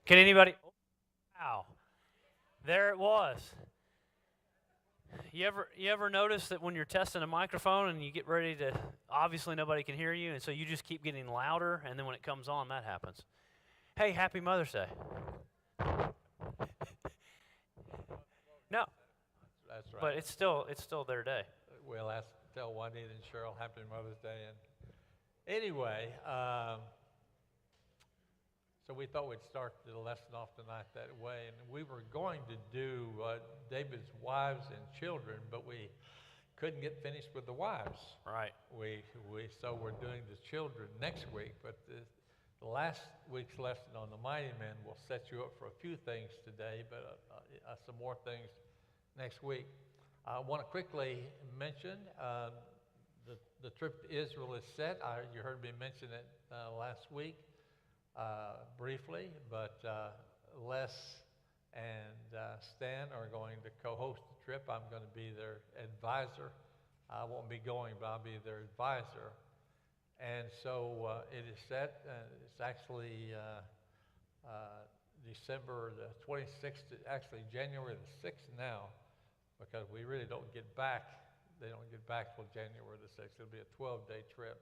Can anybody? Wow, there it was. You ever notice that when you're testing a microphone and you get ready to, obviously nobody can hear you, and so you just keep getting louder, and then when it comes on, that happens. Hey, happy Mother's Day. No, That's right. but it's still their day. We'll tell Juanita and Cheryl Happy Mother's Day. And anyway, so we thought we'd start the lesson off tonight that way. And we were going to do David's wives and children, but we couldn't get finished with the wives. Right. So we're doing the children next week. But the last week's lesson on the Mighty Men will set you up for a few things today, but some more things next week. I want to quickly mention the trip to Israel is set. You heard me mention it last week briefly, but Les and Stan are going to co-host the trip. I'm going to be their advisor. I won't be going, but I'll be their advisor. And so it is set. It's actually December the 26th, actually January the 6th now, because we really don't get back. They don't get back till January the 6th. It'll be a 12-day trip.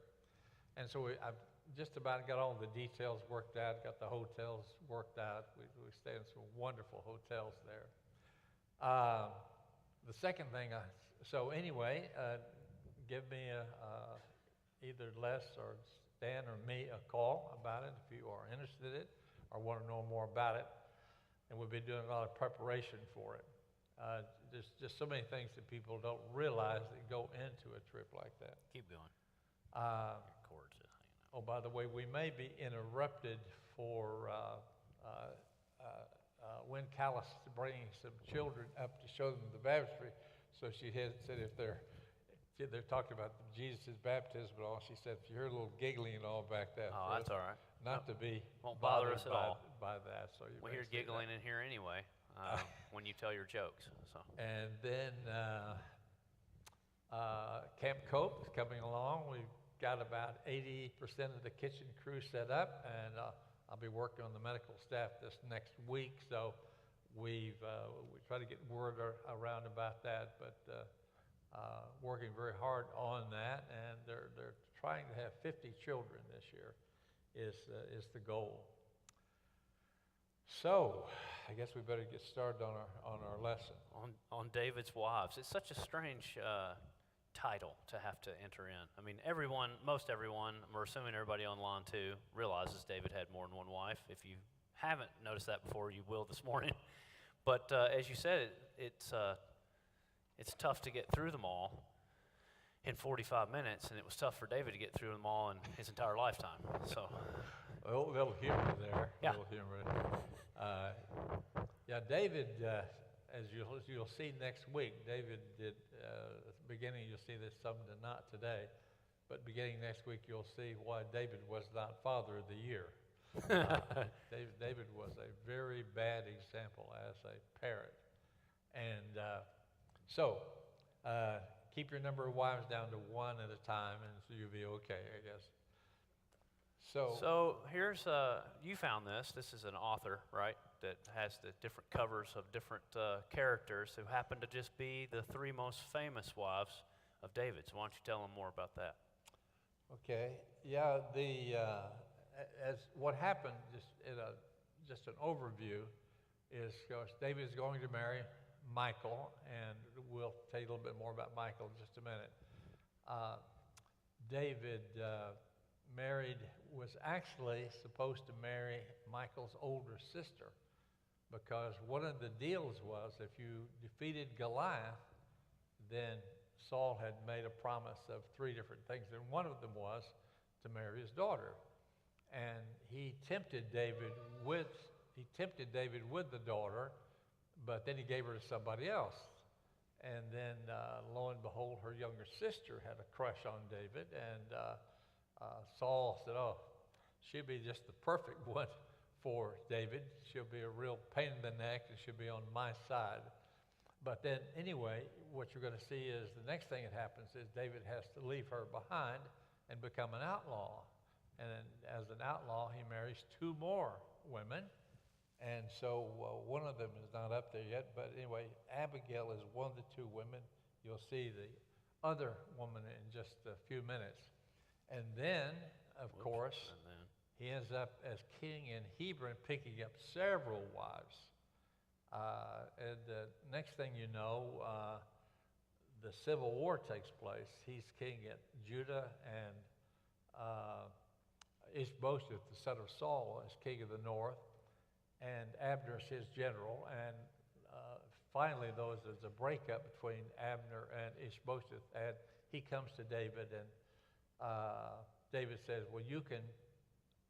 And so I've just about got all the details worked out, got the hotels worked out. We stay in some wonderful hotels there. The second thing, so anyway, give me either Les or Stan or me a call about it if you are interested in it or want to know more about it. And we'll be doing a lot of preparation for it. There's just so many things that people don't realize that go into a trip like that. Keep going. Your cords are hanging out. Oh, by the way, we may be interrupted for Wynn Callis bringing some children up to show them the baptistry. So she had said if they're talking about Jesus' baptism and all, she said if you hear a little giggling and all back that. Oh, that's all right. Not to be Won't bother us at all by that. So you we hear giggling in here anyway when you tell your jokes. So. And then Camp Cope is coming along. We've got about 80% of the kitchen crew set up, and I'll be working on the medical staff this next week. So we try to get word around about that, but working very hard on that. And they're trying to have 50 children this year is the goal. So I guess we better get started on our lesson. On David's wives. It's such a strange title to have to enter in. I mean, most everyone, we're assuming everybody online too, realizes David had more than one wife. If you haven't noticed that before, you will this morning. But as you said, it's tough to get through them all in 45 minutes, and it was tough for David to get through them all in his entire lifetime. So, a little humor there. Yeah. A little humor. Yeah, David, as you'll see next week, David did, at the beginning you'll see this, some not today, but beginning next week you'll see why David was not Father of the Year. David was a very bad example as a parent. And so, keep your number of wives down to one at a time, and so you'll be okay, I guess. So here's, you found this. This is an author, right, that has the different covers of different characters who happen to just be the three most famous wives of David. So why don't you tell them more about that? Okay. Yeah, as what happened, just an overview, is of course David is going to marry Michael, and we'll tell you a little bit more about Michael in just a minute. David was actually supposed to marry Michael's older sister, because one of the deals was if you defeated Goliath, then Saul had made a promise of 3 different things, and one of them was to marry his daughter. And he tempted David with the daughter, but then he gave her to somebody else. And then lo and behold, her younger sister had a crush on David, and Saul said, oh, she'll be just the perfect one for David. She'll be a real pain in the neck, and she'll be on my side. But then anyway, what you're going to see is the next thing that happens is David has to leave her behind and become an outlaw. And then as an outlaw, he marries 2 more women. And so one of them is not up there yet, but anyway, Abigail is one of the two women. You'll see the other woman in just a few minutes. And then, of course, And then, he ends up as king in Hebron, picking up several wives. And the next thing you know, the Civil War takes place. He's king at Judah, and Ishbosheth, the son of Saul, is king of the north, and Abner's his general. And finally, though, there's a breakup between Abner and Ishbosheth, and he comes to David, and David says, well,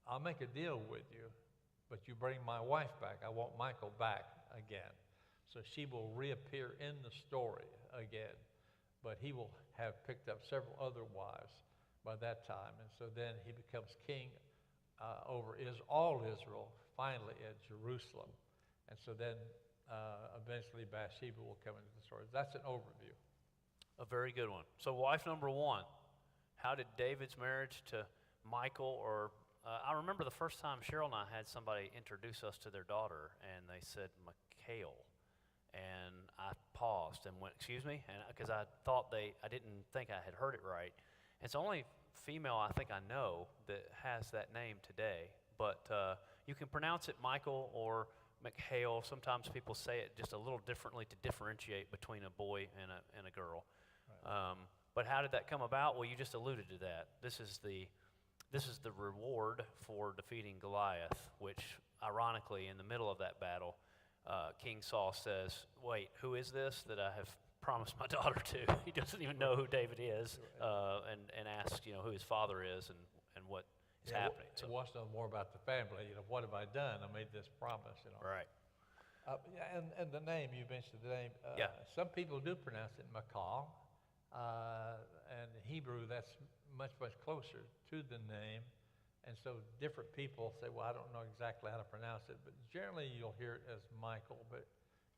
I'll make a deal with you, but you bring my wife back. I want Michal back again. So she will reappear in the story again, but he will have picked up several other wives by that time. And so then he becomes king over all Israel, finally at Jerusalem. And so then eventually Bathsheba will come into the story. That's an overview. a very good one. So wife number one, how did David's marriage to Michal, or I remember the first time Cheryl and I had somebody introduce us to their daughter, and they said Michal, and I paused and went, excuse me, and because I thought I didn't think I had heard it right. It's the only female I think I know that has that name today, but you can pronounce it Michal or Michal. Sometimes people say it just a little differently to differentiate between a boy and a girl. Right. But how did that come about? Well, you just alluded to that. This is the reward for defeating Goliath, which ironically in the middle of that battle, King Saul says, wait, who is this that I have promised my daughter to? He doesn't even know who David is, and asks, who his father is and what is happening. He wants to know more about the family. What have I done? I made this promise. Right. And the name, you mentioned the name. Yeah. Some people do pronounce it Michal. And in Hebrew, that's much, much closer to the name. And so different people say, well, I don't know exactly how to pronounce it, but generally you'll hear it as Michal, but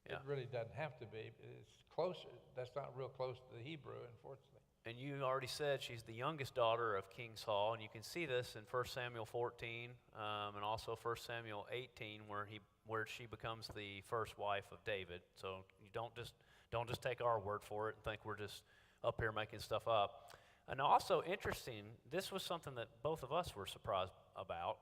it really doesn't have to be. It's closer. That's not real close to the Hebrew, unfortunately. And you already said she's the youngest daughter of King Saul, and you can see this in 1 Samuel 14 and also 1 Samuel 18, where she becomes the first wife of David. So you don't just take our word for it and think we're just up here making stuff up. And also interesting, this was something that both of us were surprised about.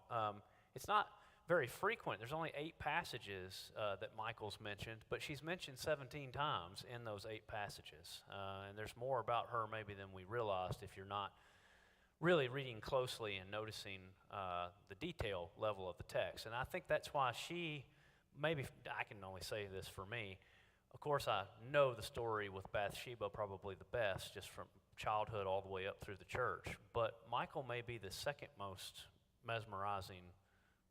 It's not very frequent. There's only 8 passages that Michal's mentioned, but she's mentioned 17 times in those 8 passages. And there's more about her maybe than we realized if you're not really reading closely and noticing the detail level of the text. And I think that's why I can only say this for me. Of course, I know the story with Bathsheba probably the best, just from childhood all the way up through the church. But Michal may be the second most mesmerizing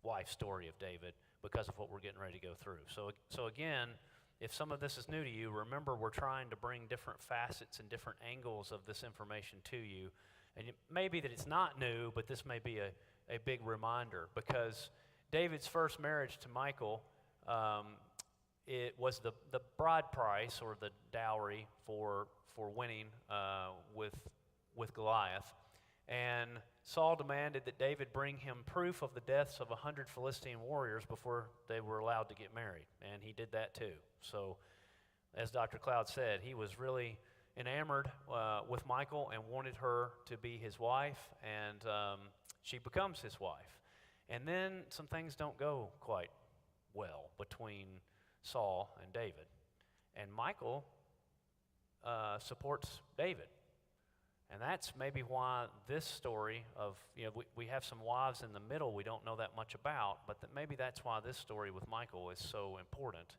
wife story of David because of what we're getting ready to go through. So again, if some of this is new to you, remember we're trying to bring different facets and different angles of this information to you. And it may be that it's not new, but this may be a big reminder, because David's first marriage to Michal, it was the bride price or the dowry for winning with Goliath. And Saul demanded that David bring him proof of the deaths of 100 Philistine warriors before they were allowed to get married. And he did that too. So as Dr. Cloud said, he was really enamored with Michal and wanted her to be his wife, and she becomes his wife. And then some things don't go quite well between Saul and David. And Michal supports David. And that's maybe why this story of, we have some wives in the middle we don't know that much about, but maybe that's why this story with Michal is so important,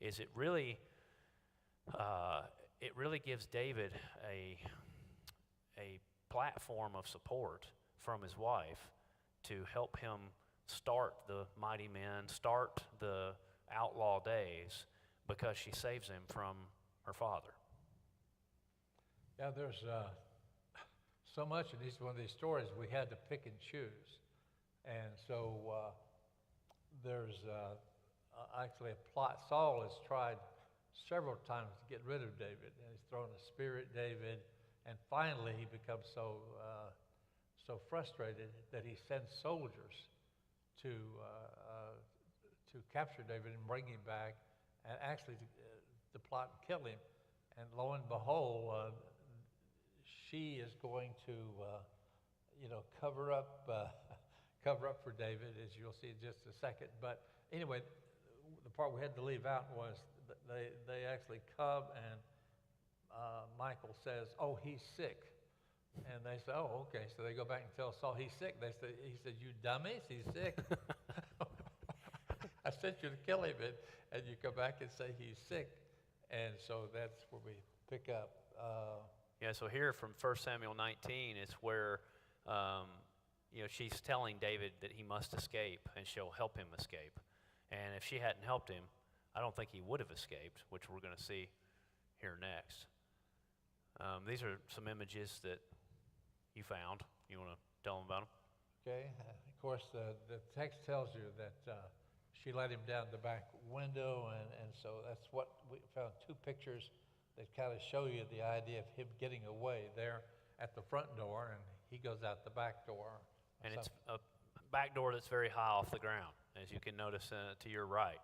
is it really gives David a platform of support from his wife to help him start the mighty men, start the outlaw days, because she saves him from her father. Yeah, there's so much in each one of these stories we had to pick and choose. And so there's actually a plot. Saul has tried several times to get rid of David, and he's thrown a spear at David, and finally he becomes so frustrated that he sends soldiers to to capture David and bring him back, and actually to plot and kill him. And lo and behold, she is going to, cover up for David, as you'll see in just a second. But anyway, the part we had to leave out was they actually come and Michael says, "Oh, he's sick," and they say, "Oh, okay." So they go back and tell Saul he's sick. He said, "You dummies, he's sick." I sent you to kill him, and you come back and say he's sick, and so that's where we pick up. Yeah, so here from 1 Samuel 19, it's where she's telling David that he must escape, and she'll help him escape. And if she hadn't helped him, I don't think he would have escaped, which we're going to see here next. These are some images that you found. You want to tell them about them? Okay. Of course, the text tells you that she let him down the back window, and so that's what we found. Two pictures that kind of show you the idea of him getting away there at the front door, and he goes out the back door. And it's a back door that's very high off the ground, as you can notice to your right.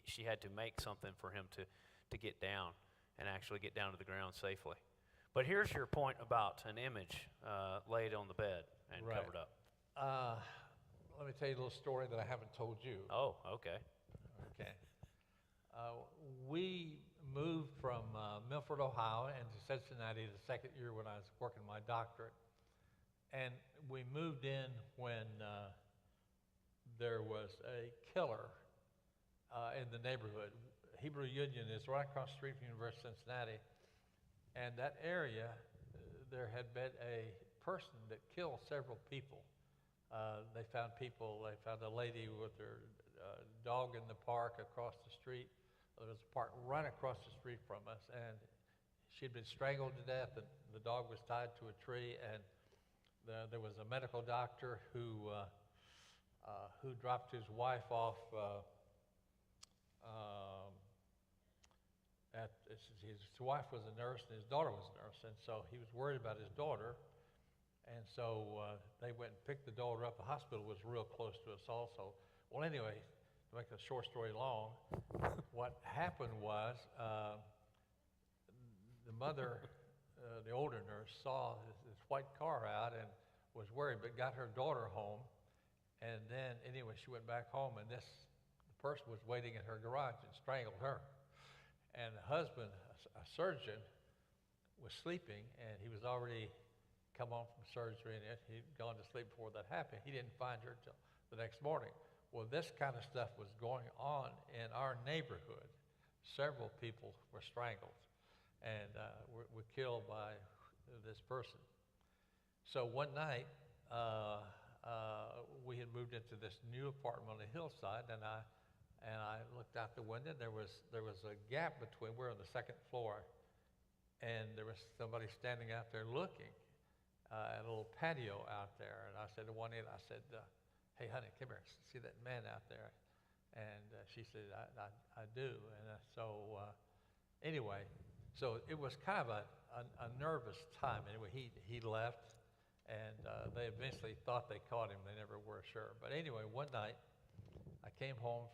She had to make something for him to get down and actually get down to the ground safely. But here's your point about an image laid on the bed and covered up. Let me tell you a little story that I haven't told you. Oh, okay. Okay. We moved from Milford, Ohio, into Cincinnati the second year when I was working my doctorate. And we moved in when there was a killer in the neighborhood. Hebrew Union is right across the street from University of Cincinnati. And that area, there had been a person that killed several people. They found a lady with her dog in the park across the street. There was a park right across the street from us, and she'd been strangled to death, and the dog was tied to a tree, and there was a medical doctor who dropped his wife off his wife was a nurse and his daughter was a nurse, and so he was worried about his daughter, and so they went and picked the daughter up. The hospital was real close to us also. Well, anyway, to make a short story long, what happened was the mother, the older nurse, saw this white car out and was worried, but got her daughter home, and then anyway, she went back home, and the person was waiting in her garage and strangled her. And the husband, a surgeon, was sleeping, and he was already come home from surgery, and he'd gone to sleep before that happened. He didn't find her till the next morning. Well, this kind of stuff was going on in our neighborhood. Several people were strangled and were killed by this person. So one night, we had moved into this new apartment on the hillside, and I looked out the window. There was a gap between, we're on the second floor, and there was somebody standing out there looking at a little patio out there. And I said to one end, I said, "Hey, honey, come here. See that man out there?" And she said, I do. And anyway, so it was kind of a nervous time. Anyway, he left, and they eventually thought they caught him. They never were sure. But anyway, one night, I came home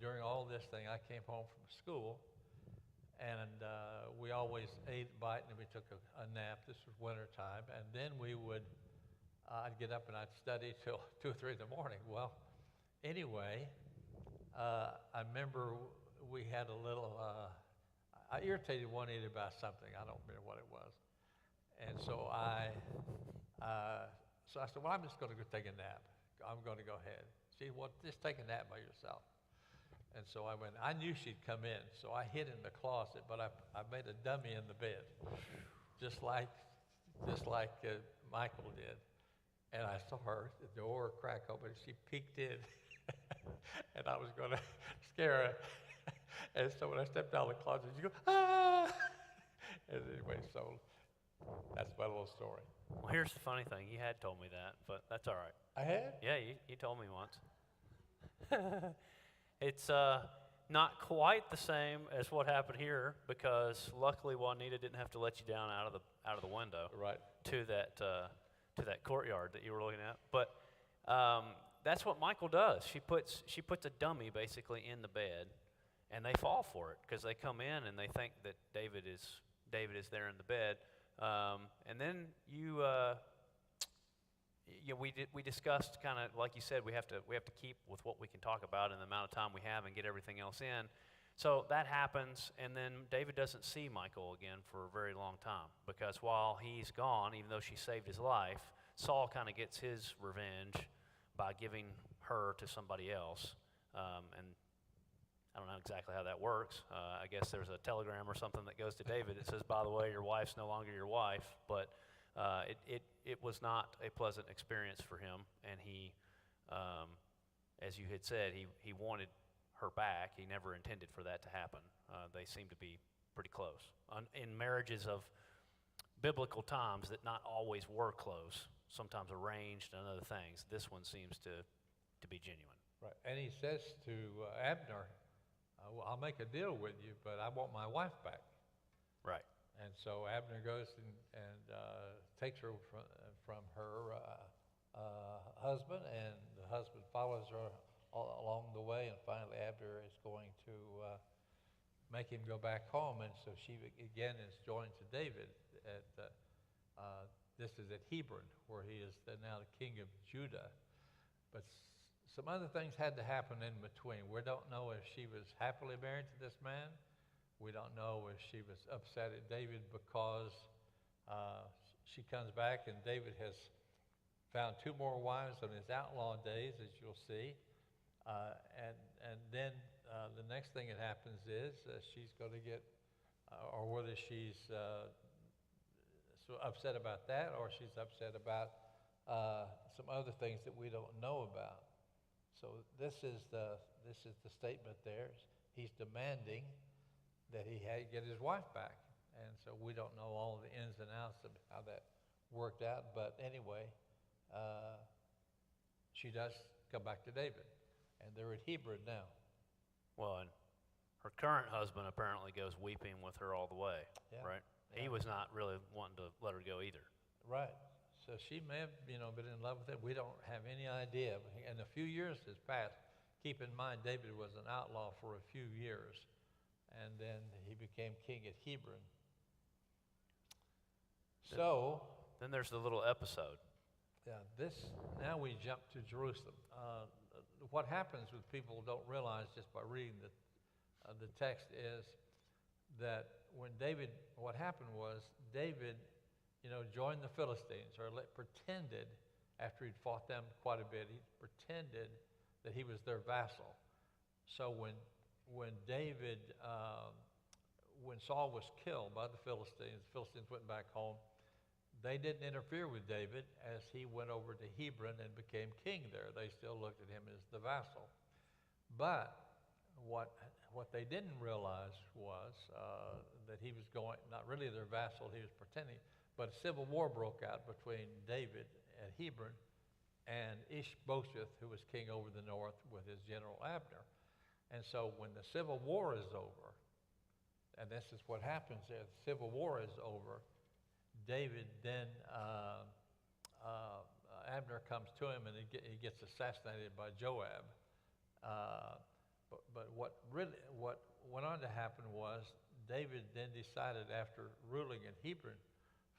during all this thing, I came home from school, and we always ate a bite, and then we took a nap. This was winter time, and then I'd get up and I'd study till 2 or 3 in the morning. Well, anyway, I remember we had a little, I irritated one idiot about something. I don't remember what it was. And so I said, well, I'm just going to go take a nap. I'm going to go ahead. She said, well, just take a nap by yourself. And so I went. I knew she'd come in, so I hid in the closet, but I made a dummy in the bed, just like Michael did. And I saw her, the door crack open, and she peeked in, and I was going to scare her. And so when I stepped out of the closet, she goes, "Ah!" And anyway, so that's my little story. Well, here's the funny thing. You had told me that, but that's all right. I had? Yeah, you told me once. It's not quite the same as what happened here, because luckily Juanita didn't have to let you down out of the window Right. to that courtyard that you were looking at. But that's what Michael does. She puts a dummy basically in the bed, and they fall for it because they come in and they think that David is there in the bed. And then we discussed kind of like you said, we have to keep with what we can talk about in the amount of time we have and get everything else in. So that happens, and then David doesn't see Michal again for a very long time because while he's gone, even though she saved his life, Saul kind of gets his revenge by giving her to somebody else. And I don't know exactly how that works. I guess there's a telegram or something that goes to David that says, by the way, your wife's no longer your wife. But it was not a pleasant experience for him, and he, as you had said, he wanted her back. He never intended for that to happen. They seem to be pretty close. In marriages of biblical times that not always were close, sometimes arranged and other things, this one seems to be genuine. Right. And he says to Abner, well, I'll make a deal with you, but I want my wife back. Right. And so Abner goes and takes her from her husband, and the husband follows her along the way, and finally Abner is going to make him go back home, and so she again is joined to David at this is at Hebron, where he is now the king of Judah. But some other things had to happen in between. We don't know if she was happily married to this man. We don't know if she was upset at David because she comes back and David has found 2 more wives on his outlaw days, as you'll see. And then the next thing that happens is she's going to get, or whether she's so upset about that, or she's upset about some other things that we don't know about. So this is the statement there. He's demanding that he get his wife back, and so we don't know all the ins and outs of how that worked out. But anyway, she does come back to David, and they're at Hebron now. Well, and her current husband apparently goes weeping with her all the way, right? Yeah. He was not really wanting to let her go either. Right. So she may have, been in love with him. We don't have any idea. And a few years has passed. Keep in mind, David was an outlaw for a few years, and then he became king at Hebron. Then there's the little episode. Yeah. Now we jump to Jerusalem. What happens with people don't realize just by reading the text is that what happened was David, joined the Philistines, or pretended, after he'd fought them quite a bit, he pretended that he was their vassal. So when Saul was killed by the Philistines went back home. They didn't interfere with David as he went over to Hebron and became king there. They still looked at him as the vassal. But what they didn't realize was that he was not really their vassal, he was pretending. But a civil war broke out between David at Hebron and Ishbosheth, who was king over the north with his general Abner. And so when the civil war is over, and this is what happens there, the civil war is over, David then, Abner comes to him and he gets assassinated by Joab. But what went on to happen was David then decided, after ruling in Hebron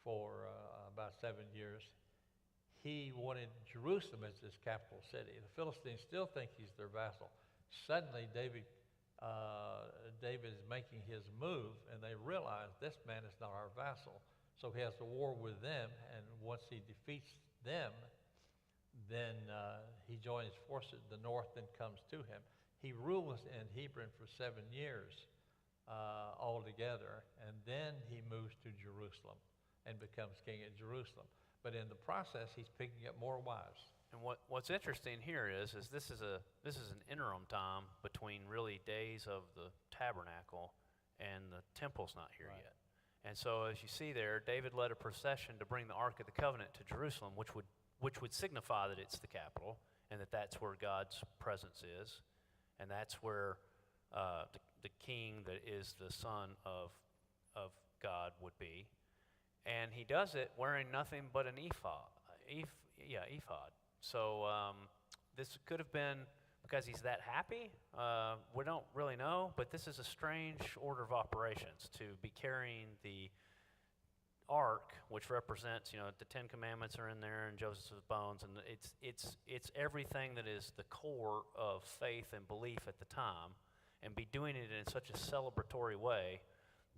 for about 7 years, he wanted Jerusalem as his capital city. The Philistines still think he's their vassal. Suddenly, David is making his move, and they realize this man is not our vassal. So he has a war with them, and once he defeats them, then he joins forces. The north then comes to him. He rules in Hebron for 7 years altogether, and then he moves to Jerusalem and becomes king at Jerusalem. But in the process, he's picking up more wives. And what's interesting here is this is an interim time between really days of the tabernacle and the temple's not here Right. yet. And so as you see there, David led a procession to bring the Ark of the Covenant to Jerusalem, which would signify that it's the capital and that's where God's presence is, and that's where the king that is the son of God would be. And he does it wearing nothing but an ephod. Ephod. So This could have been because he's that happy. We don't really know, but this is a strange order of operations to be carrying the ark, which represents, the Ten Commandments are in there and Joseph's bones, and it's everything that is the core of faith and belief at the time, and be doing it in such a celebratory way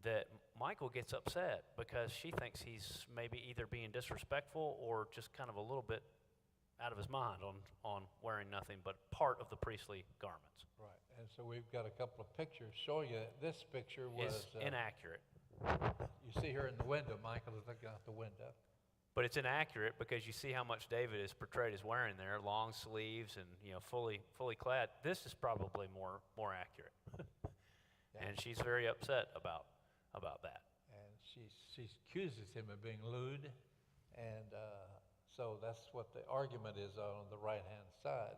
that Michael gets upset because she thinks he's maybe either being disrespectful or just kind of a little bit out of his mind on wearing nothing but part of the priestly garments. Right, and so we've got a couple of pictures showing you that this picture was It's inaccurate. You see her in the window. Michael is looking out the window. But it's inaccurate because you see how much David is portrayed as wearing there, long sleeves and fully clad. This is probably more accurate. Yeah. And she's very upset about that. And she accuses him of being lewd, and so that's what the argument is on the right-hand side.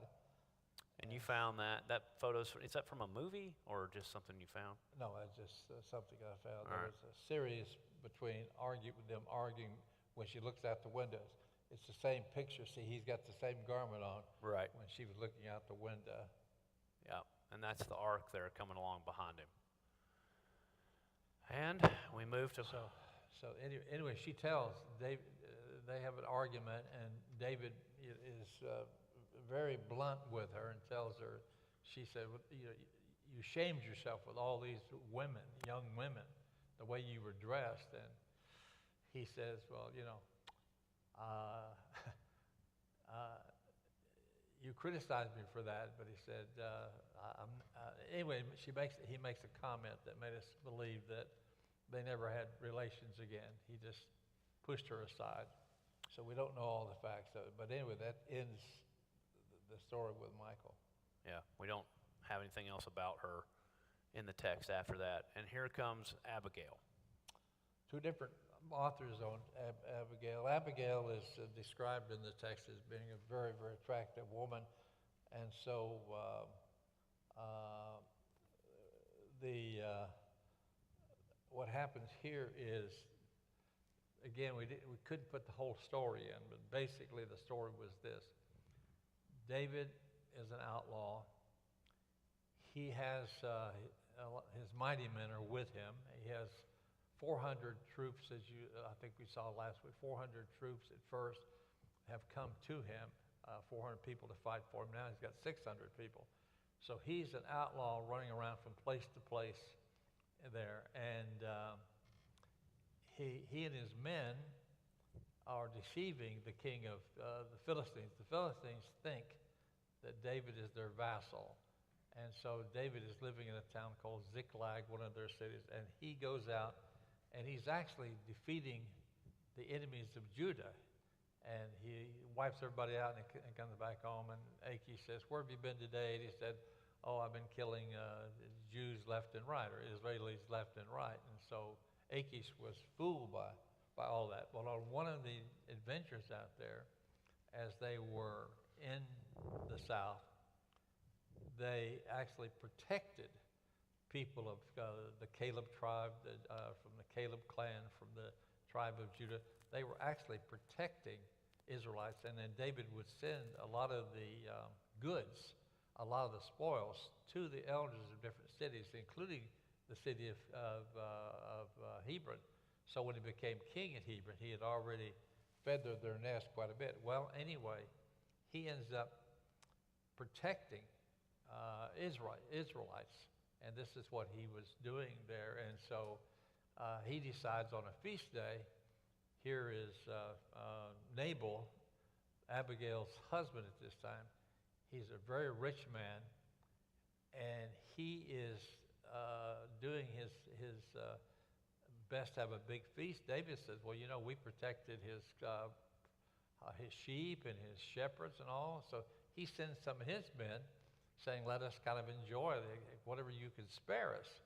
And you found that photos, is that from a movie or just something you found? No, it's just something I found. All There right. was a series between them arguing when she looks out the windows. It's the same picture. See, he's got the same garment on Right. when she was looking out the window. Yeah. And that's the ark there coming along behind him. And we move to... So anyway, she tells David, they have an argument, and David is very blunt with her and tells her, she said, well, you shamed yourself with all these women, young women, the way you were dressed. And he says, well, you criticized me for that, but he said, anyway, he makes a comment that made us believe that they never had relations again. He just pushed her aside. So we don't know all the facts of it. But anyway, that ends the story with Michael. Yeah, we don't have anything else about her in the text after that. And here comes Abigail. Two different authors on Abigail. Abigail is described in the text as being a very, very attractive woman. And so what happens here is, again, we couldn't put the whole story in, but basically the story was this. David is an outlaw. He has, his mighty men are with him. He has 400 troops, I think we saw last week, 400 troops at first have come to him, 400 people to fight for him. Now he's got 600 people. So he's an outlaw running around from place to place there. And he and his men are deceiving the king of the Philistines. The Philistines think that David is their vassal. And so David is living in a town called Ziklag, one of their cities, and he goes out and he's actually defeating the enemies of Judah. And he wipes everybody out and comes back home. And Achish says, "Where have you been today?" And he said, "Oh, I've been killing Jews left and right, or Israelis left and right." And so Achish was fooled by all that. Well, on one of the adventures out there, as they were in the south, they actually protected people of the Caleb tribe, from the Caleb clan, from the tribe of Judah. They were actually protecting Israelites, and then David would send a lot of the goods, a lot of the spoils to the elders of different cities, including the city of Hebron. So when he became king at Hebron, he had already feathered their nest quite a bit. Well, anyway, he ends up protecting Israelites, and this is what he was doing there. And so he decides on a feast day. Here is Nabal, Abigail's husband at this time. He's a very rich man, and he is doing his best to have a big feast. David says, "Well, we protected his sheep and his shepherds and all." So he sends some of his men, saying, "Let us kind of enjoy whatever you can spare us."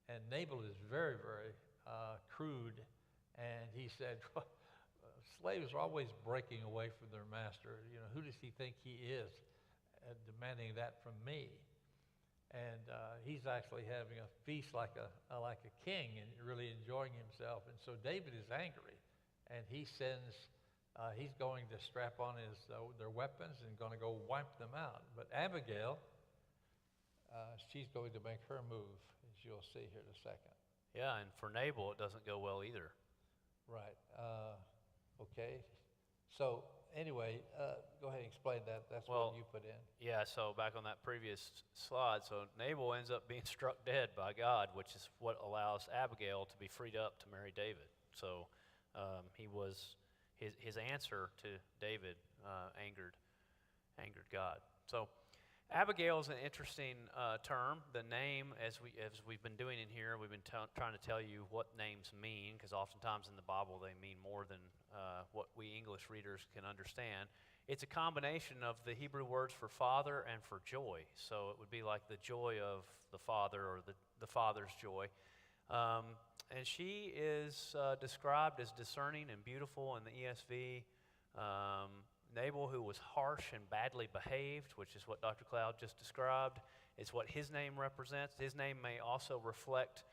And Nabal is very, very crude, and he said, "Slaves are always breaking away from their master. Who does he think he is, demanding that from me?" And he's actually having a feast like a king and really enjoying himself. And so David is angry, and he sends he's going to strap on their weapons and going to go wipe them out. But Abigail, she's going to make her move, as you'll see here in a second. Yeah, and for Nabal, it doesn't go well either. Right. Okay. So anyway, go ahead and explain that. That's Well, what you put in. Yeah, so back on that previous slide, so Nabal ends up being struck dead by God, which is what allows Abigail to be freed up to marry David. So he was his answer to David angered God. So Abigail is an interesting term. The name, as we've been doing in here, we've been trying to tell you what names mean, because oftentimes in the Bible they mean more than what we English readers can understand. It's a combination of the Hebrew words for father and for joy. So it would be like the joy of the father, or the father's joy. And she is described as discerning and beautiful in the ESV. Nabal, who was harsh and badly behaved, which is what Dr. Cloud just described, is what his name represents. His name may also reflect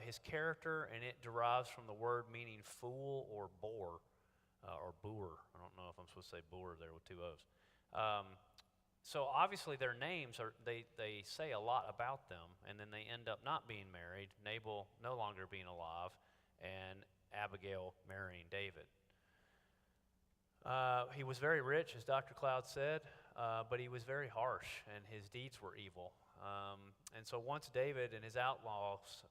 his character, and it derives from the word meaning fool or boor, or boor. I don't know if I'm supposed to say boor there with two O's. So obviously their names they say a lot about them, and then they end up not being married, Nabal no longer being alive, and Abigail marrying David. He was very rich, as Dr. Cloud said, but he was very harsh, and his deeds were evil. And so once David and his outlaws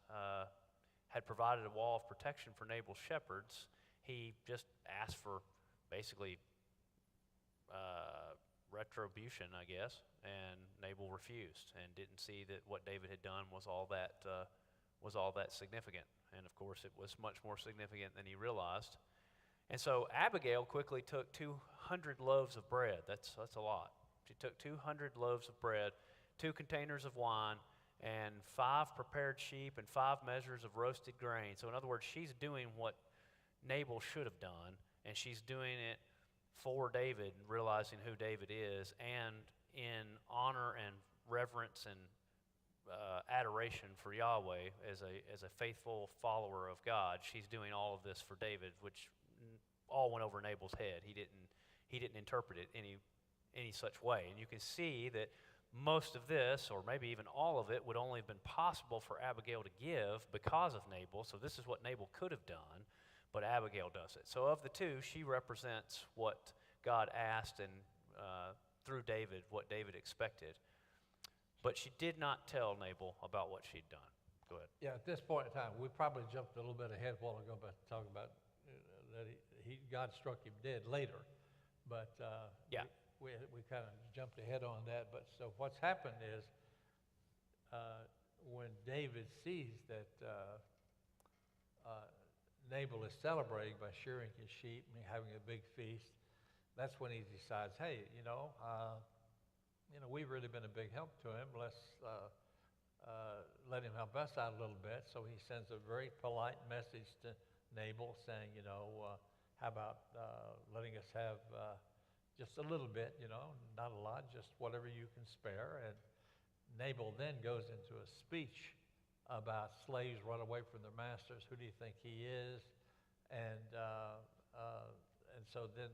had provided a wall of protection for Nabal's shepherds, he just asked for basically retribution, I guess, and Nabal refused and didn't see that what David had done was all that significant. And of course, it was much more significant than he realized. And so Abigail quickly took 200 loaves of bread. That's a lot. She took 200 loaves of bread, 2 containers of wine, and 5 prepared sheep and 5 measures of roasted grain. So in other words, she's doing what Nabal should have done, and she's doing it for David, realizing who David is, and in honor and reverence and adoration for Yahweh as a faithful follower of God. She's doing all of this for David, which all went over Nabal's head. He didn't interpret it any such way. And you can see that most of this, or maybe even all of it, would only have been possible for Abigail to give because of Nabal. So this is what Nabal could have done, but Abigail does it. So of the two, she represents what God asked, and through David, what David expected. But she did not tell Nabal about what she'd done. Go ahead. Yeah, at this point in time, we probably jumped a little bit ahead a while ago about talking about that God struck him dead later. But Yeah. we kind of jumped ahead on that. But so what's happened is when David sees that Nabal is celebrating by shearing his sheep and having a big feast, that's when he decides, hey, we've really been a big help to him. Let's let him help us out a little bit. So he sends a very polite message to Nabal saying, how about letting us have just a little bit, not a lot, just whatever you can spare. And Nabal then goes into a speech about slaves run away from their masters. Who do you think he is? And so then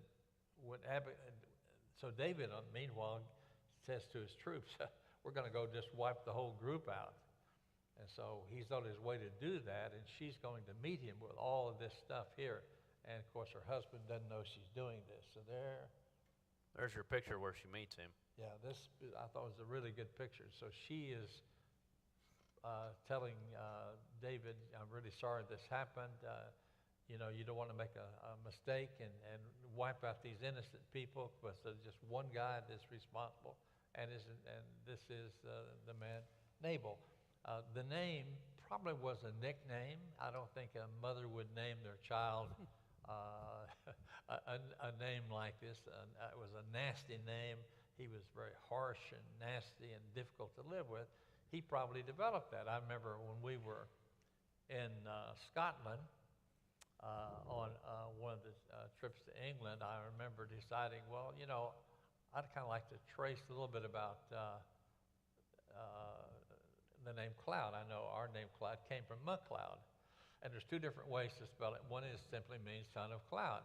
so David, meanwhile, says to his troops, we're going to go just wipe the whole group out. And so he's on his way to do that, and she's going to meet him with all of this stuff here. And of course, her husband doesn't know she's doing this. So There's your picture where she meets him. yeah, this I thought was a really good picture. So she is telling David, I'm really sorry this happened. You don't want to make a mistake and wipe out these innocent people, because there's just one guy that's responsible, and this is the man, Nabal. The name probably was a nickname. I don't think a mother would name their child a name like this. It was a nasty name. He was very harsh and nasty and difficult to live with. He probably developed that. I remember when we were in Scotland on one of the trips to England, I remember deciding, well, I'd kind of like to trace a little bit about the name Cloud. I know our name Cloud came from McCloud. And there's 2 different ways to spell it. One is simply means son of cloud.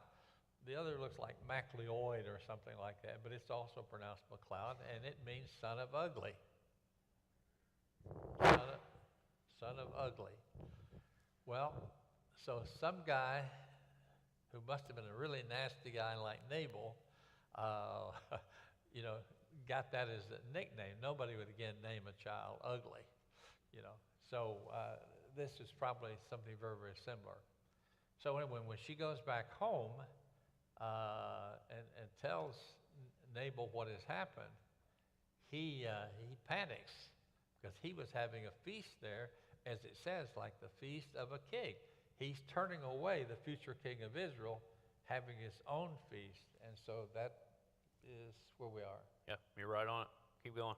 The other looks like MacLeod or something like that, but it's also pronounced McLeod, and it means son of ugly. Son of ugly. Well, so some guy who must have been a really nasty guy like Nabal, you know, got that as a nickname. Nobody would again name a child ugly, you know. So this is probably something very, very similar. So anyway, when she goes back home and tells Nabal what has happened, he panics because he was having a feast there, as it says, like the feast of a king. He's turning away the future king of Israel, having his own feast, and so that is where we are. Yeah, you're right on it. Keep going.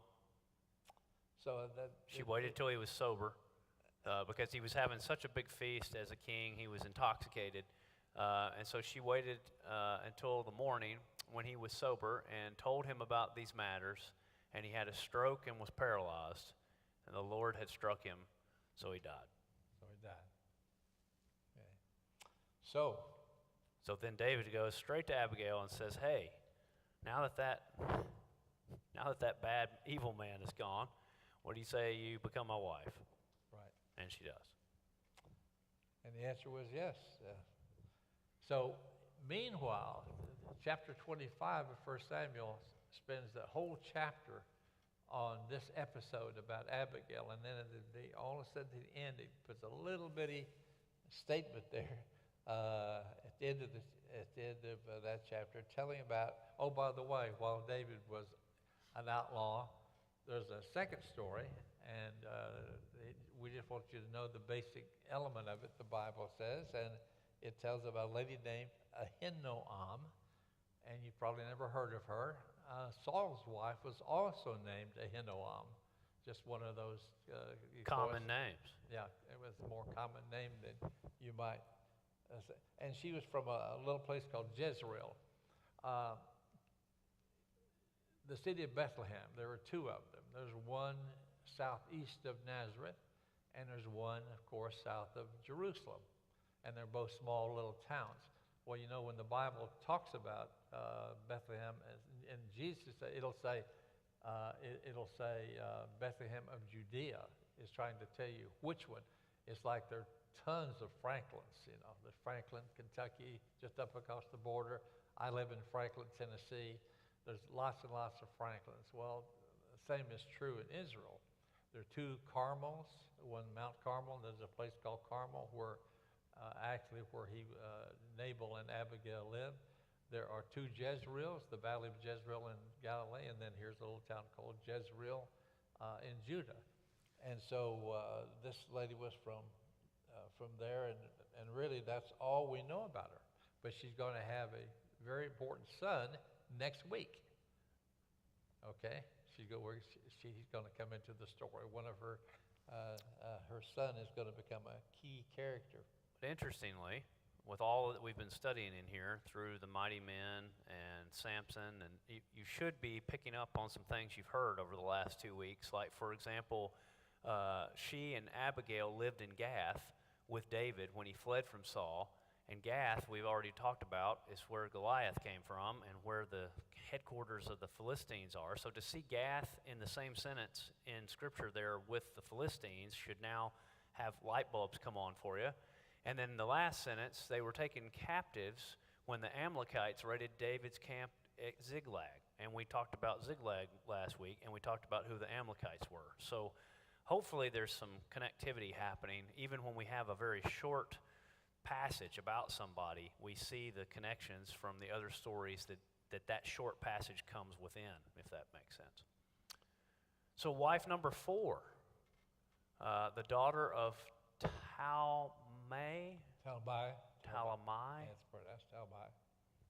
So that She waited till he was sober because he was having such a big feast as a king. He was intoxicated. And so she waited until the morning when he was sober and told him about these matters. And he had a stroke and was paralyzed. And the Lord had struck him, so he died. Okay. So then David goes straight to Abigail and says, "Hey, now that that bad evil man is gone, what do you say you become my wife?" Right. And she does. And the answer was yes. So meanwhile, chapter 25 of 1 Samuel spends the whole chapter on this episode about Abigail, and then all of a sudden at the end, it puts a little bitty statement there at the end of that chapter, telling about, oh, by the way, while David was an outlaw, there's a second story, and we just want you to know the basic element of it, the Bible says, and it tells about a lady named Ahinoam, and you've probably never heard of her. Saul's wife was also named Ahinoam, just one of those common names. Yeah, it was a more common name than you might say. And she was from a little place called Jezreel. The city of Bethlehem, there are two of them. There's one southeast of Nazareth, and there's one, of course, south of Jerusalem. And they're both small little towns. Well, you know, when the Bible talks about Bethlehem and Jesus, it'll say Bethlehem of Judea is trying to tell you which one. It's like there are tons of Franklins, you know. There's Franklin, Kentucky, just up across the border. I live in Franklin, Tennessee. There's lots and lots of Franklins. Well, the same is true in Israel. There are two Carmels, one Mount Carmel, and there's a place called Carmel where Nabal and Abigail lived. There are two Jezreels, the valley of Jezreel in Galilee, and then here's a little town called Jezreel in Judah. And so this lady was from there, and really that's all we know about her. But she's going to have a very important son next week. Okay, he's going to come into the story. One of her son is going to become a key character. But interestingly, with all that we've been studying in here through the mighty men and Samson, and you should be picking up on some things you've heard over the last 2 weeks. Like, for example, she and Abigail lived in Gath with David when he fled from Saul. And Gath, we've already talked about, is where Goliath came from and where the headquarters of the Philistines are. So to see Gath in the same sentence in Scripture there with the Philistines should now have light bulbs come on for you. And then the last sentence, they were taken captives when the Amalekites raided David's camp at Ziklag. And we talked about Ziklag last week, and we talked about who the Amalekites were. So hopefully there's some connectivity happening. Even when we have a very short passage about somebody, we see the connections from the other stories that short passage comes within, if that makes sense. So wife number 4, the daughter of Talmai. That's Talmai.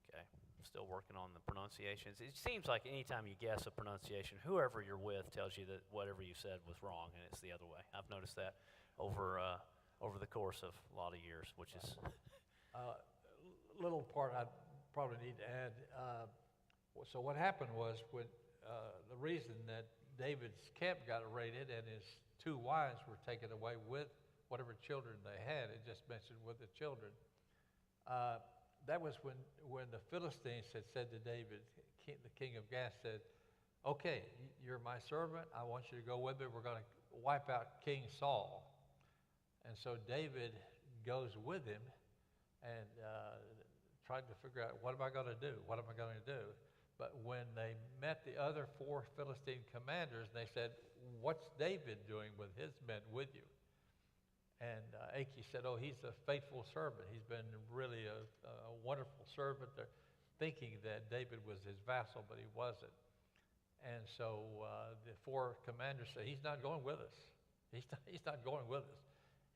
Okay, I'm still working on the pronunciations. It seems like anytime you guess a pronunciation, whoever you're with tells you that whatever you said was wrong, and it's the other way. I've noticed that over the course of a lot of years, which is... little part I probably need to add. So what happened was when the reason that David's camp got raided and his 2 wives were taken away with whatever children they had, it just mentioned with the children, that was when the Philistines had said to David, the king of Gath said, okay, you're my servant. I want you to go with me. We're going to wipe out King Saul. And so David goes with him and tried to figure out, what am I going to do? What am I going to do? But when they met the other 4 Philistine commanders, they said, what's David doing with his men with you? And Achish said, oh, he's a faithful servant. He's been really a wonderful servant. They're thinking that David was his vassal, but he wasn't. And so the 4 commanders said, he's not going with us. He's not going with us.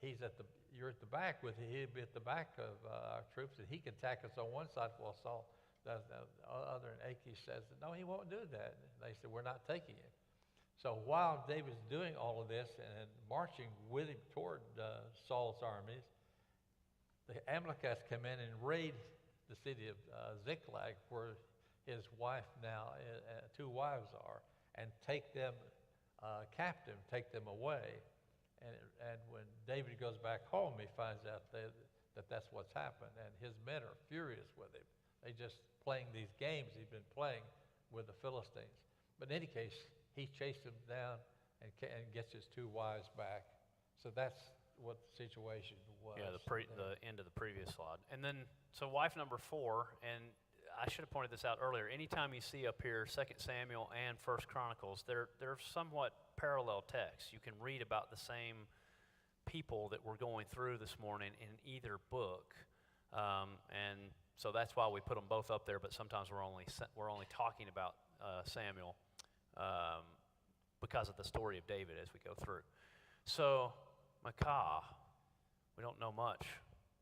You're at the back with him. He'll be at the back of our troops, and he can attack us on one side while Saul does the other. And Achish says, no, he won't do that. And they said, we're not taking him. So while David's doing all of this and marching with him toward Saul's armies, the Amalekites come in and raid the city of Ziklag, where his wife now, 2 wives are, and take them captive, take them away. And when David goes back home, he finds out that that's what's happened, and his men are furious with him. They just playing these games he's been playing with the Philistines. But in any case, he chased them down and gets his 2 wives back. So that's what the situation was. Yeah, the end of the previous slide. And then, so wife number 4, and I should have pointed this out earlier. Anytime you see up here 2 Samuel and 1 Chronicles, they're somewhat parallel texts. You can read about the same people that we're going through this morning in either book. And so that's why we put them both up there, but sometimes we're only talking about Samuel because of the story of David as we go through. So Michal, we don't know much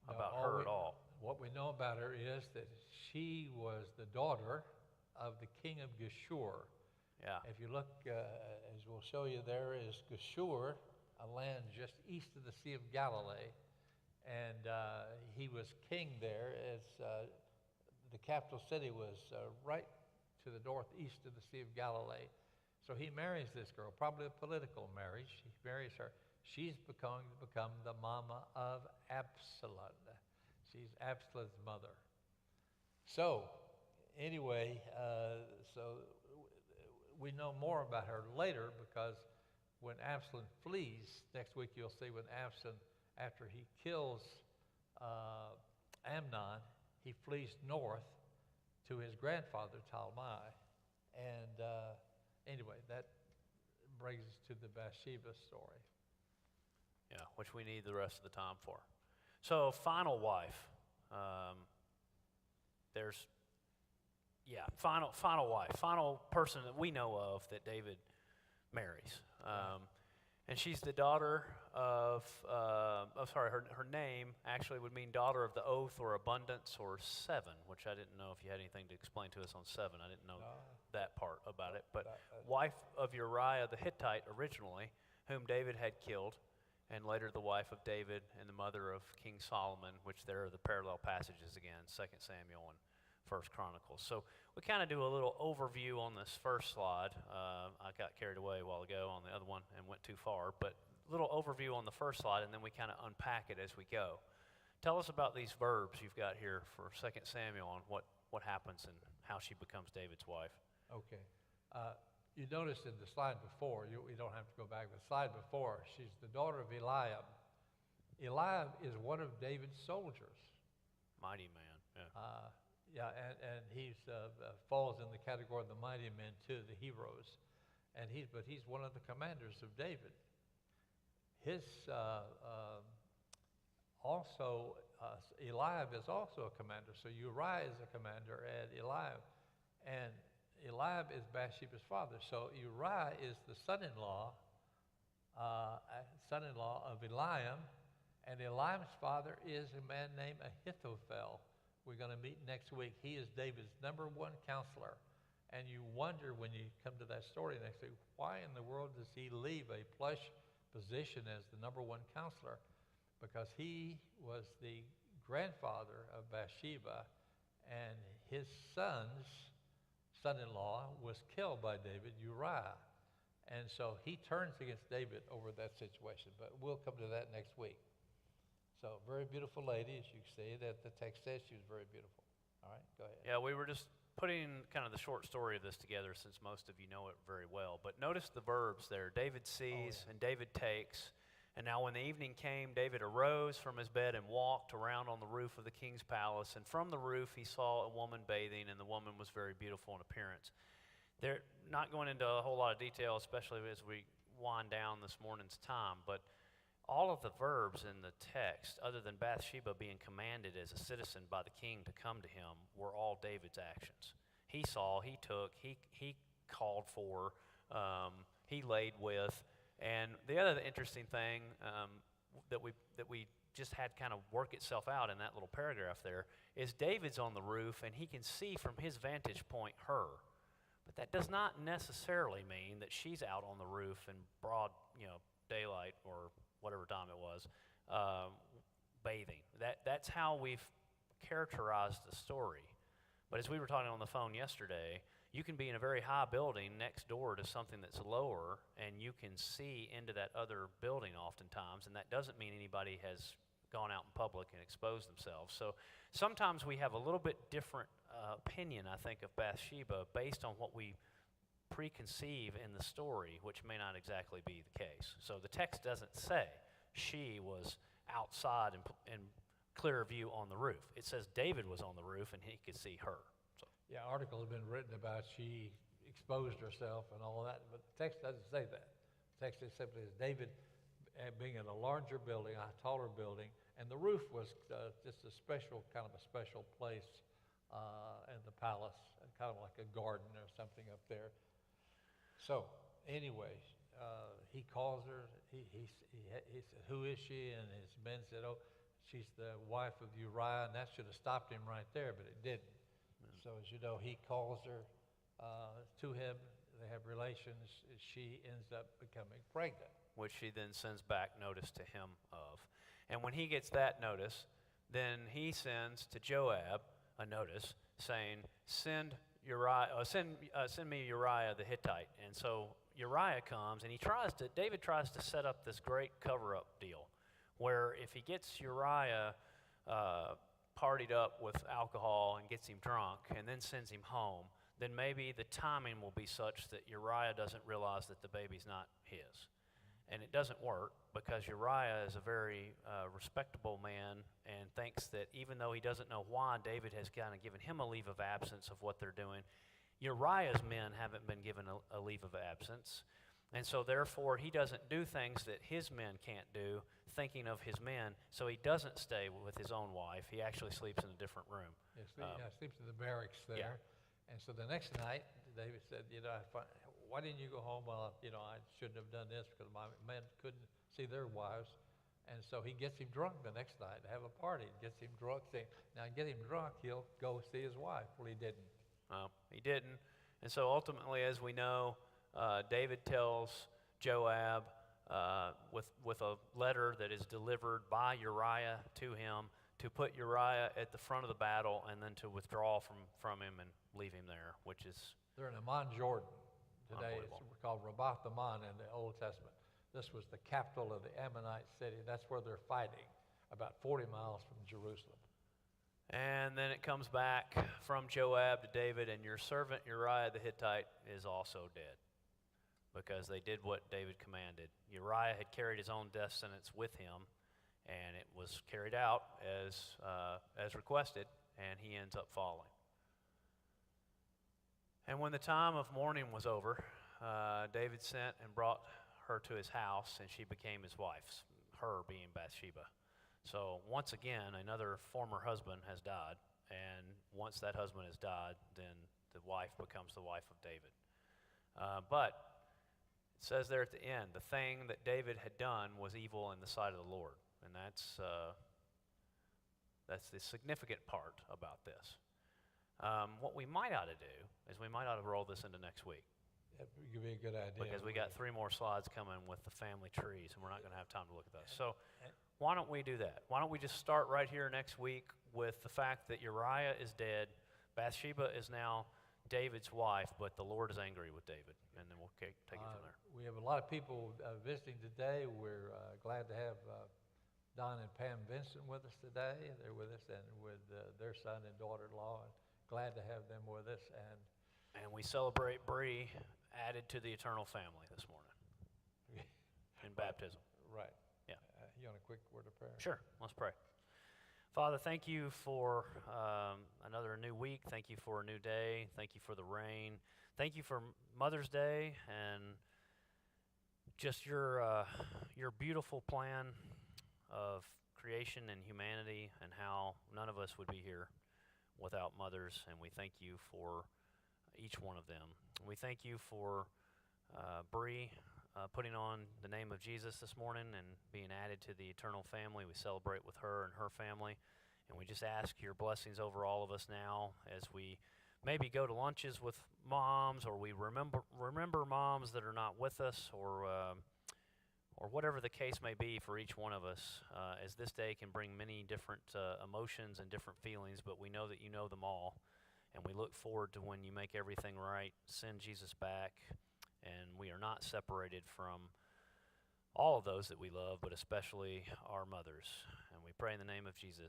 about her at all. What we know about her is that she was the daughter of the king of Geshur. Yeah. If you look, as we'll show you, there is Geshur, a land just east of the Sea of Galilee. And he was king there as the capital city was right to the northeast of the Sea of Galilee. So he marries this girl, probably a political marriage. He marries her. She's become the mama of Absalom. She's Absalom's mother. So anyway, so we know more about her later, because when Absalom flees, next week you'll see when Absalom, after he kills Amnon, he flees north to his grandfather Talmai. And anyway, that brings us to the Bathsheba story. Yeah, which we need the rest of the time for. So, final wife. Final wife, final person that we know of that David marries. And she's the daughter of, her name actually would mean daughter of the oath or abundance or 7, which I didn't know if you had anything to explain to us on 7. I didn't know that part about it. But wife of Uriah the Hittite originally, whom David had killed, and later the wife of David and the mother of King Solomon, which there are the parallel passages again, 2 Samuel and 1 Chronicles. So we kind of do a little overview on this first slide. I got carried away a while ago on the other one and went too far, but a little overview on the first slide, and then we kind of unpack it as we go. Tell us about these verbs you've got here for 2 Samuel and what happens and how she becomes David's wife. Okay. You noticed in the slide before, you don't have to go back, the slide before, she's the daughter of Eliab. Eliab is one of David's soldiers. Mighty man, yeah. And he falls in the category of the mighty men too, the heroes. But he's one of the commanders of David. Eliab is also a commander. So Uriah is a commander and Eliab. And Eliab is Bathsheba's father. So Uriah is the son-in-law of Eliam, and Eliam's father is a man named Ahithophel. We're going to meet next week. He is David's number 1 counselor. And you wonder when you come to that story next week, why in the world does he leave a plush position as the number 1 counselor? Because he was the grandfather of Bathsheba, and his son-in-law was killed by David, Uriah. And so he turns against David over that situation, but we'll come to that next week. So, very beautiful lady, as you can see. That the text says she was very beautiful. All right, go ahead. Yeah, we were just putting kind of the short story of this together since most of you know it very well. But notice the verbs there. David sees and David takes. And now when the evening came, David arose from his bed and walked around on the roof of the king's palace. And from the roof he saw a woman bathing, and the woman was very beautiful in appearance. They're not going into a whole lot of detail, especially as we wind down this morning's time, but all of the verbs in the text, other than Bathsheba being commanded as a citizen by the king to come to him, were all David's actions. He saw, he took, he called for, he laid with. And the other interesting thing that we just had kind of work itself out in that little paragraph there is David's on the roof, and he can see from his vantage point her. But that does not necessarily mean that she's out on the roof in broad, daylight or whatever time it was, bathing. That's how we've characterized the story. But as we were talking on the phone yesterday, you can be in a very high building next door to something that's lower, and you can see into that other building oftentimes, and that doesn't mean anybody has gone out in public and exposed themselves. So sometimes we have a little bit different opinion, I think, of Bathsheba based on what we preconceive in the story, which may not exactly be the case. So the text doesn't say she was outside in clear view on the roof. It says David was on the roof and he could see her. So. Yeah, articles have been written about she exposed herself and all that, but the text doesn't say that. The text is simply as David being in a larger building, a taller building, and the roof was just a special place in the palace, kind of like a garden or something up there. So, anyway, he calls her. He said, "Who is she?" And his men said, "Oh, she's the wife of Uriah." And that should have stopped him right there, but it didn't. So, as you know, he calls her to him. They have relations. She ends up becoming pregnant, which she then sends back notice to him of. And when he gets that notice, then he sends to Joab a notice saying, send me Uriah the Hittite. And so Uriah comes, and David tries to set up this great cover-up deal, where if he gets Uriah partied up with alcohol and gets him drunk and then sends him home, then maybe the timing will be such that Uriah doesn't realize that the baby's not his. And it doesn't work because Uriah is a very respectable man and thinks that even though he doesn't know why David has kind of given him a leave of absence of what they're doing, Uriah's men haven't been given a leave of absence. And so therefore he doesn't do things that his men can't do, thinking of his men, so he doesn't stay with his own wife. He actually sleeps in a different room. Sleeps in the barracks there. Yeah. And so the next night, David said, why didn't you go home? Well, I shouldn't have done this because my men couldn't see their wives. And so he gets him drunk the next night to have a party. Gets him drunk, saying, now get him drunk, he'll go see his wife. Well, he didn't. He didn't. And so ultimately, as we know, David tells Joab with a letter that is delivered by Uriah to him to put Uriah at the front of the battle and then to withdraw from him and leave him there, which is... They're in Amman, Jordan. Today it's called Rabath Ammon in the Old Testament. This was the capital of the Ammonite city. That's where they're fighting, about 40 miles from Jerusalem. And then it comes back from Joab to David, and your servant Uriah the Hittite is also dead, because they did what David commanded. Uriah had carried his own death sentence with him, and it was carried out as requested, and he ends up falling. And when the time of mourning was over, David sent and brought her to his house, and she became his wife, her being Bathsheba. So once again, another former husband has died, and once that husband has died, then the wife becomes the wife of David. But it says there at the end, the thing that David had done was evil in the sight of the Lord, and that's the significant part about this. What we might ought to do is we might ought to roll this into next week. That would be a good idea. Because we got 3 more slides coming with the family trees, and we're not going to have time to look at those. So why don't we do that? Why don't we just start right here next week with the fact that Uriah is dead, Bathsheba is now David's wife, but the Lord is angry with David, and then we'll take it from there. We have a lot of people visiting today. We're glad to have Don and Pam Vincent with us today. They're with us, and with their son and daughter-in-law. And glad to have them with us. And we celebrate Bree added to the eternal family this morning in baptism. Right. Yeah. You want a quick word of prayer? Sure. Let's pray. Father, thank you for another new week. Thank you for a new day. Thank you for the rain. Thank you for Mother's Day and just your beautiful plan of creation and humanity, and how none of us would be here without mothers, and we thank you for each one of them. We thank you for Bree putting on the name of Jesus this morning and being added to the eternal family. We celebrate with her and her family, and we just ask your blessings over all of us now as we maybe go to lunches with moms, or we remember moms that are not with us, or whatever the case may be for each one of us, as this day can bring many different emotions and different feelings, but we know that you know them all, and we look forward to when you make everything right, send Jesus back, and we are not separated from all of those that we love, but especially our mothers. And we pray in the name of Jesus.